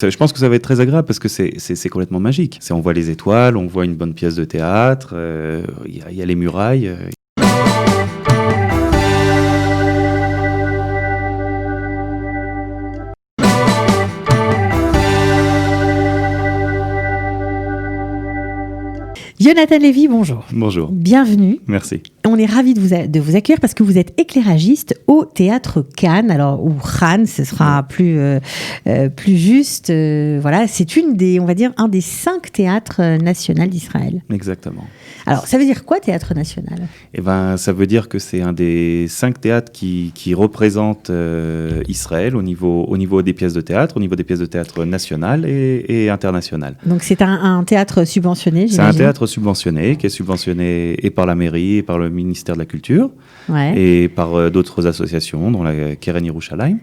Je pense que ça va être très agréable parce que c'est complètement magique. On voit les étoiles, on voit une bonne pièce de théâtre, il y a les murailles. Jonathan Lévy, bonjour. Bonjour. Bienvenue. Merci. On est ravis de vous accueillir parce que vous êtes éclairagiste au Théâtre Cannes, ou Khan, ce sera plus juste. Voilà, c'est un des 5 théâtres nationaux d'Israël. Exactement. Alors, ça veut dire quoi, Théâtre National ? Ça veut dire que c'est un des 5 théâtres qui représentent Israël au niveau des pièces de théâtre, au niveau des pièces de théâtre nationales et internationales. Donc, c'est un théâtre subventionné, j'imagine. C'est un théâtre subventionné, qui est subventionné et par la mairie, et par le ministère de la Culture, ouais, et par d'autres associations, dont la Keren Yerushalayim,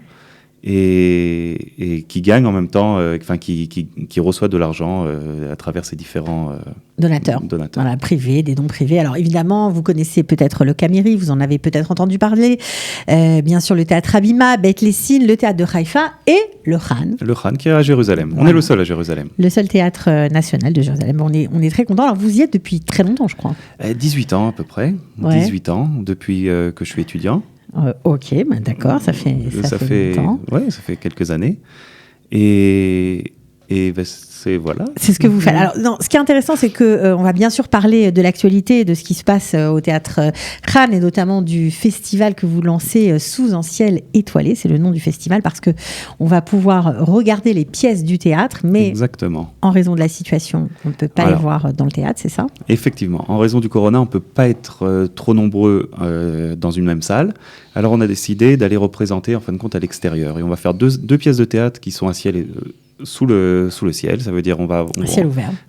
et qui gagne en même temps, qui reçoit de l'argent à travers ces différents donateurs. Voilà, privés, des dons privés. Alors évidemment, vous connaissez peut-être le Camiri, vous en avez peut-être entendu parler. Bien sûr, le théâtre Habima, Beth Lessine, le théâtre de Haïfa et le Khan. Le Khan qui est à Jérusalem. Voilà. On est le seul à Jérusalem. Le seul théâtre national de Jérusalem. On est très contents. Alors vous y êtes depuis très longtemps, je crois. 18 ans à peu près. Ouais. 18 ans depuis que je suis étudiant. Ok, d'accord, ça fait longtemps. Oui, ça fait quelques années. Et voilà. C'est ce que vous faites. Alors, non, ce qui est intéressant, c'est qu'on va bien sûr parler de l'actualité, de ce qui se passe au Théâtre Khan, et notamment du festival que vous lancez Sous un ciel étoilé. C'est le nom du festival, parce qu'on va pouvoir regarder les pièces du théâtre, mais exactement, en raison de la situation, on ne peut pas les voir dans le théâtre, c'est ça ? Effectivement. En raison du corona, on ne peut pas être trop nombreux dans une même salle. Alors, on a décidé d'aller représenter, en fin de compte, à l'extérieur. Et on va faire deux pièces de théâtre qui sont à ciel sous le ciel, ça veut dire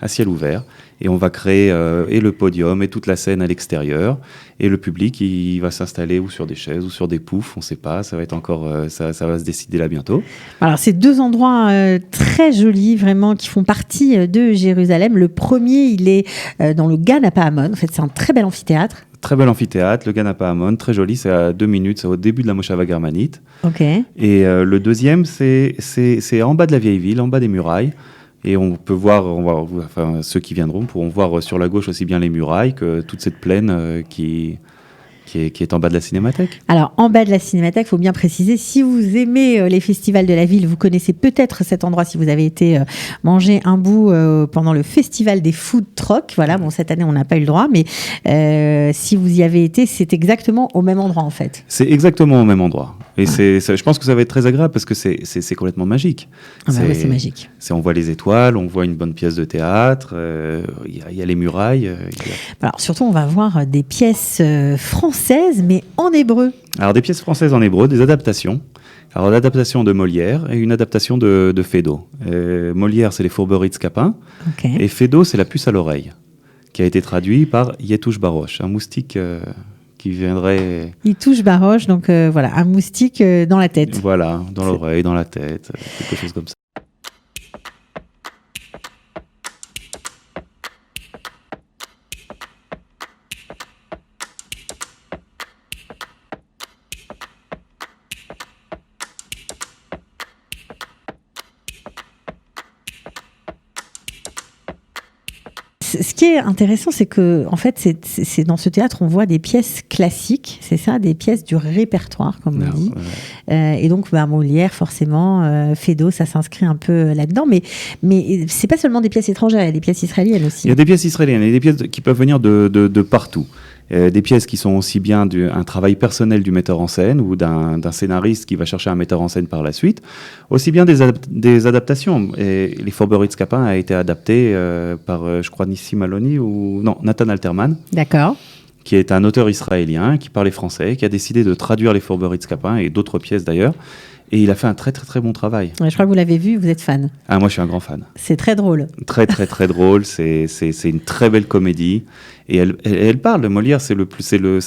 à ciel ouvert, et on va créer et le podium et toute la scène à l'extérieur, et le public il va s'installer ou sur des chaises ou sur des poufs, on ne sait pas, ça va être encore ça va se décider là bientôt. Alors c'est 2 endroits très jolis vraiment qui font partie de Jérusalem. Le premier, il est dans le Gan Pahamon. En fait, c'est un très bel amphithéâtre. Très bel amphithéâtre, le Gan Pahamon, très joli, c'est à 2 minutes, c'est au début de la Moshava Germanite. Ok. Et le deuxième, c'est en bas de la vieille ville, en bas des murailles. Et on peut voir, ceux qui viendront pourront voir sur la gauche aussi bien les murailles que toute cette plaine qui est en bas de la Cinémathèque. Alors, en bas de la Cinémathèque, il faut bien préciser, si vous aimez les festivals de la ville, vous connaissez peut-être cet endroit si vous avez été manger un bout pendant le festival des food trucks. Voilà, bon, cette année, on n'a pas eu le droit, mais si vous y avez été, c'est exactement au même endroit, en fait. C'est exactement au même endroit. Et je pense que ça va être très agréable parce que c'est complètement magique. C'est magique. On voit les étoiles, on voit une bonne pièce de théâtre, il y a les murailles. Alors, surtout, on va voir des pièces françaises, mais en hébreu. Alors, des pièces françaises en hébreu, des adaptations. Alors, l'adaptation de Molière et une adaptation de Feydeau. Molière, c'est les fourberies de Scapin. Okay. Et Feydeau, c'est la puce à l'oreille, qui a été traduit par Yetouche Baroche, un moustique qui viendrait... Il touche Baroche, donc voilà, un moustique dans la tête. Voilà, dans l'oreille, dans la tête, quelque chose comme ça. Ce qui est intéressant, c'est que, en fait, c'est dans ce théâtre, on voit des pièces classiques, c'est ça, des pièces du répertoire, comme on dit. Ouais. Et donc, Molière, forcément, Feydeau, ça s'inscrit un peu là-dedans. Mais c'est pas seulement des pièces étrangères, il y a des pièces israéliennes aussi. Il y a des pièces israéliennes, il y a des pièces qui peuvent venir de partout. Des pièces qui sont aussi bien un travail personnel du metteur en scène ou d'un scénariste qui va chercher un metteur en scène par la suite, aussi bien des adaptations. Et les Fourberies de Scapin a été adapté par, je crois, Nissim Aloni ou non, Nathan Alterman. D'accord. Qui est un auteur israélien qui parlait français, qui a décidé de traduire les Fourberies de Scapin et d'autres pièces d'ailleurs. Et il a fait un très très très bon travail. Ouais, je crois que vous l'avez vu, vous êtes fan. Ah, moi je suis un grand fan. C'est très drôle. Très très très drôle, c'est une très belle comédie. Et elle parle de Molière, c'est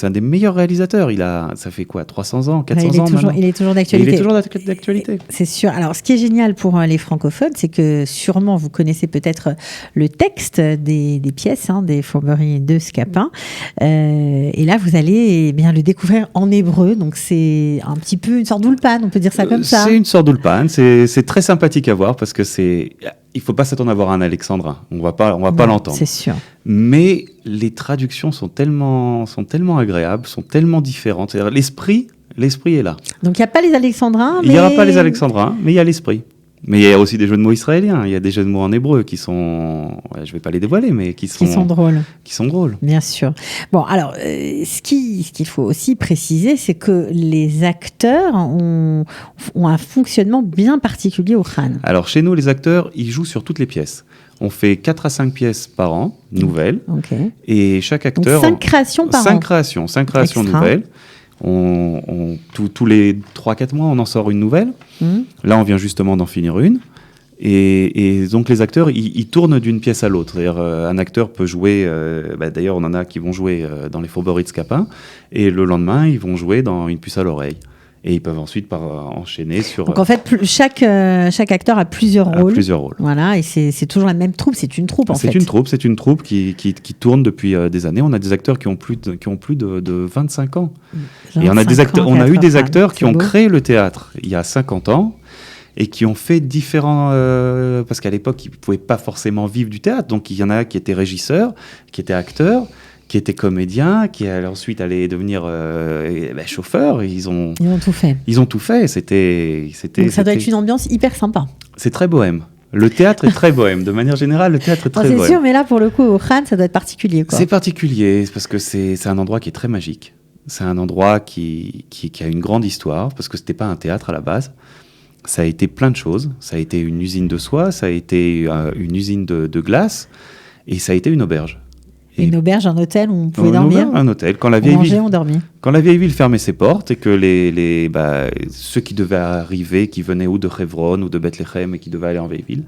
un des meilleurs réalisateurs. Ça fait quoi, 300 ans, 400 ans maintenant. Il est toujours d'actualité. Il est toujours d'actualité. C'est sûr. Alors, ce qui est génial pour les francophones, c'est que sûrement vous connaissez peut-être le texte des pièces, des Fourberies de Scapin. Et là, vous allez bien le découvrir en hébreu. Donc, c'est un petit peu une sorte d'oulpan, on peut dire ça comme ça. C'est une sorte d'oulpan. C'est très sympathique à voir parce que il faut pas s'attendre à voir un alexandrin. On va pas l'entendre. C'est sûr. Mais les traductions sont tellement agréables, sont tellement différentes. C'est-à-dire l'esprit est là. Donc il n'y a pas les alexandrins. Il n'y aura pas les alexandrins, mais il y a l'esprit. Mais il y a aussi des jeux de mots israéliens. Il y a des jeux de mots en hébreu qui sont, je ne vais pas les dévoiler, mais qui sont drôles. Qui sont drôles. Bien sûr. Bon, alors, ce qu'il faut aussi préciser, c'est que les acteurs ont un fonctionnement bien particulier au Khan. Alors, chez nous, les acteurs, ils jouent sur toutes les pièces. On fait 4 à 5 pièces par an, nouvelles. Okay. Et chaque acteur... Donc 5 créations par an. 5 créations nouvelles. Tous les 3-4 mois, on en sort une nouvelle. Là, on vient justement d'en finir une. Et donc, les acteurs, ils tournent d'une pièce à l'autre. C'est-à-dire, un acteur peut jouer... d'ailleurs, on en a qui vont jouer dans les Fourberies de Scapin. Et le lendemain, ils vont jouer dans Une puce à l'oreille. Et ils peuvent ensuite enchaîner sur... Donc en fait, chaque acteur a plusieurs rôles. Plusieurs rôles. Voilà, et c'est toujours la même troupe. C'est une troupe, en fait. C'est une troupe qui tourne depuis des années. On a des acteurs qui ont plus de 25 ans. Et on a eu des acteurs qui ont créé le théâtre il y a 50 ans et qui ont fait différents... parce qu'à l'époque, ils ne pouvaient pas forcément vivre du théâtre. Donc il y en a qui étaient régisseurs, qui étaient acteurs, qui étaient comédiens, qui ensuite allaient devenir chauffeurs. Ils ont tout fait. Ils ont tout fait. Donc ça doit être une ambiance hyper sympa. C'est très bohème. Le théâtre est très bohème. De manière générale, le théâtre est très bohème. C'est sûr, mais là, pour le coup, au Khan, ça doit être particulier. C'est particulier, parce que c'est un endroit qui est très magique. C'est un endroit qui a une grande histoire, parce que ce n'était pas un théâtre à la base. Ça a été plein de choses. Ça a été une usine de soie, ça a été une usine de glace, et ça a été une auberge. Une auberge, un hôtel où on pouvait dormir. Un hôtel. Quand la vieille ville fermait ses portes et que ceux qui devaient arriver, qui venaient ou de Hebron ou de Bethléem et qui devaient aller en vieille ville,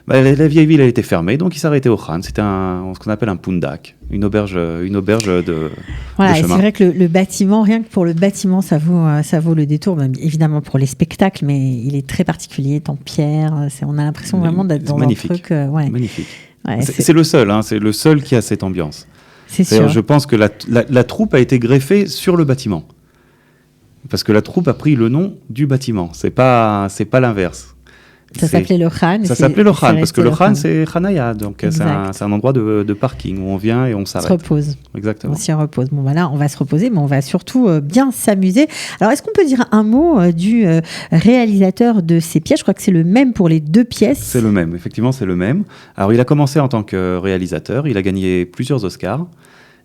la vieille ville elle était fermée, donc ils s'arrêtaient au Khan. C'était ce qu'on appelle un pundak, une auberge de voilà, de chemin. C'est vrai que le bâtiment, rien que pour le bâtiment, ça vaut le détour, même évidemment pour les spectacles, mais il est très particulier, en pierre. On a l'impression vraiment d'être dans un truc. Magnifique. Ouais, c'est le seul, c'est le seul qui a cette ambiance. C'est sûr. Je pense que la troupe a été greffée sur le bâtiment. Parce que la troupe a pris le nom du bâtiment. C'est pas l'inverse. Ça s'appelait le Khan. Ça s'appelait le Khan, parce que le Khan, c'est Khanaya. Donc, c'est un endroit de parking où on vient et on s'arrête. On se repose. Exactement. On s'y repose. Bon, voilà, on va se reposer, mais on va surtout bien s'amuser. Alors, est-ce qu'on peut dire un mot du réalisateur de ces pièces ? Je crois que c'est le même pour les 2 pièces. C'est le même, effectivement, c'est le même. Alors, il a commencé en tant que réalisateur. Il a gagné plusieurs Oscars.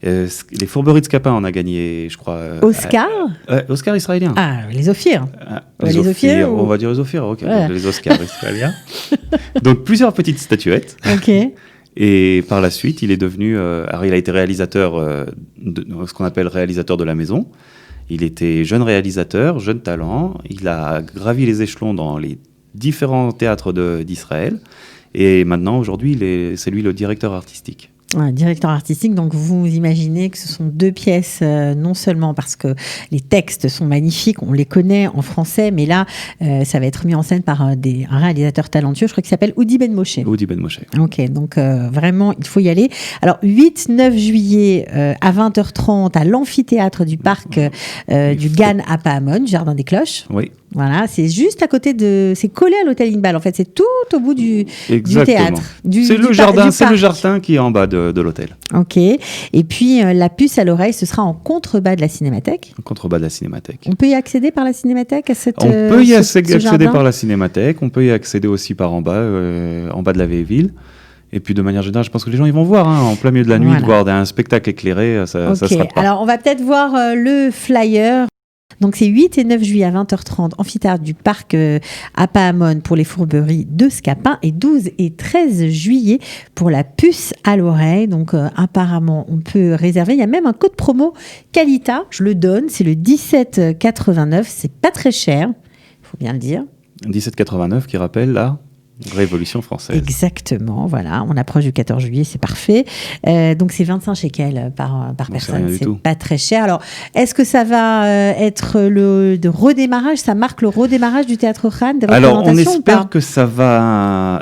Les Fourberies de Scapin, on a gagné, je crois... Oscar Oscar israélien. Ah, les Ophir. Les Ophir, on va dire les Ophir, ok. Ouais. Les Oscars israéliens. Donc, plusieurs petites statuettes. Ok. Et par la suite, il est devenu... alors, il a été réalisateur, ce qu'on appelle réalisateur de la maison. Il était jeune réalisateur, jeune talent. Il a gravi les échelons dans les différents théâtres d'Israël. Et maintenant, aujourd'hui, c'est lui le directeur artistique. Directeur artistique, donc vous imaginez que ce sont 2 pièces, non seulement parce que les textes sont magnifiques, on les connaît en français, mais là, ça va être mis en scène par un réalisateur talentueux, je crois qu'il s'appelle Oudi Ben Moshe. Oudi Ben Moshe. Ok, donc vraiment, il faut y aller. Alors, 8-9 juillet, à 20h30, à l'amphithéâtre du parc du Gan à Pahamon, Jardin des Cloches. Oui. Voilà, c'est juste à côté c'est collé à l'hôtel Inbal. En fait, c'est tout au bout du théâtre. C'est le jardin qui est en bas de l'hôtel. Ok. Et puis, la puce à l'oreille, ce sera en contrebas de la Cinémathèque. En contrebas de la Cinémathèque. On peut y accéder par la Cinémathèque à cette On peut y accéder par la Cinémathèque. On peut y accéder aussi par en bas de la vieille ville. Et puis, de manière générale, je pense que les gens ils vont voir, en plein milieu de la nuit, de voir un spectacle éclairé, ça sera pas. Alors, on va peut-être voir le flyer. Donc, c'est 8 et 9 juillet à 20h30, amphithéâtre du parc à Pahamon pour les Fourberies de Scapin, et 12 et 13 juillet pour la puce à l'oreille. Donc, apparemment, on peut réserver. Il y a même un code promo Qualita, je le donne, c'est le 17,89. C'est pas très cher, il faut bien le dire. 17,89 qui rappelle là Révolution française. Exactement, voilà. On approche du 14 juillet, c'est parfait. Donc, c'est 25 shekels par personne. C'est pas très cher. Alors, est-ce que ça va être le redémarrage? Ça marque le redémarrage du Théâtre Khan? Alors, on espère que ça va.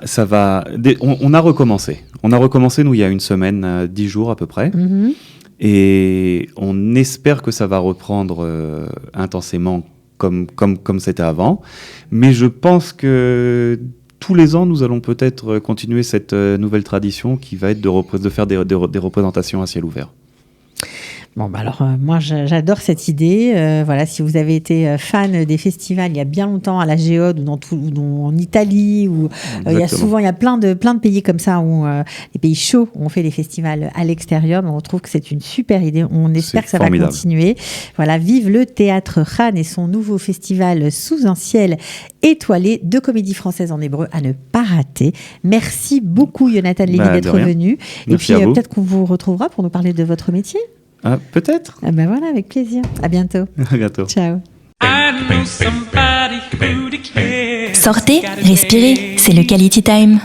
On a recommencé. On a recommencé, nous, il y a une semaine, 10 jours à peu près. Mm-hmm. Et on espère que ça va reprendre intensément comme c'était avant. Mais je pense que tous les ans, nous allons peut-être continuer cette nouvelle tradition qui va être de faire des représentations à ciel ouvert. Bon, bah alors, moi, j'adore cette idée. Voilà, si vous avez été fan des festivals il y a bien longtemps à la Géode ou en Italie, il y a plein de pays comme ça, les pays chauds où on fait des festivals à l'extérieur. Mais on trouve que c'est une super idée. On espère que ça va continuer. Voilà, vive le Théâtre Khan et son nouveau festival sous un ciel étoilé de comédie française en hébreu à ne pas rater. Merci beaucoup, Jonathan Lévy, d'être venu. Merci et puis, peut-être qu'on vous retrouvera pour nous parler de votre métier. Ah, peut-être. Ah ben voilà, avec plaisir. À bientôt. À bientôt. Ciao. Sortez, respirez, c'est le Quality Time.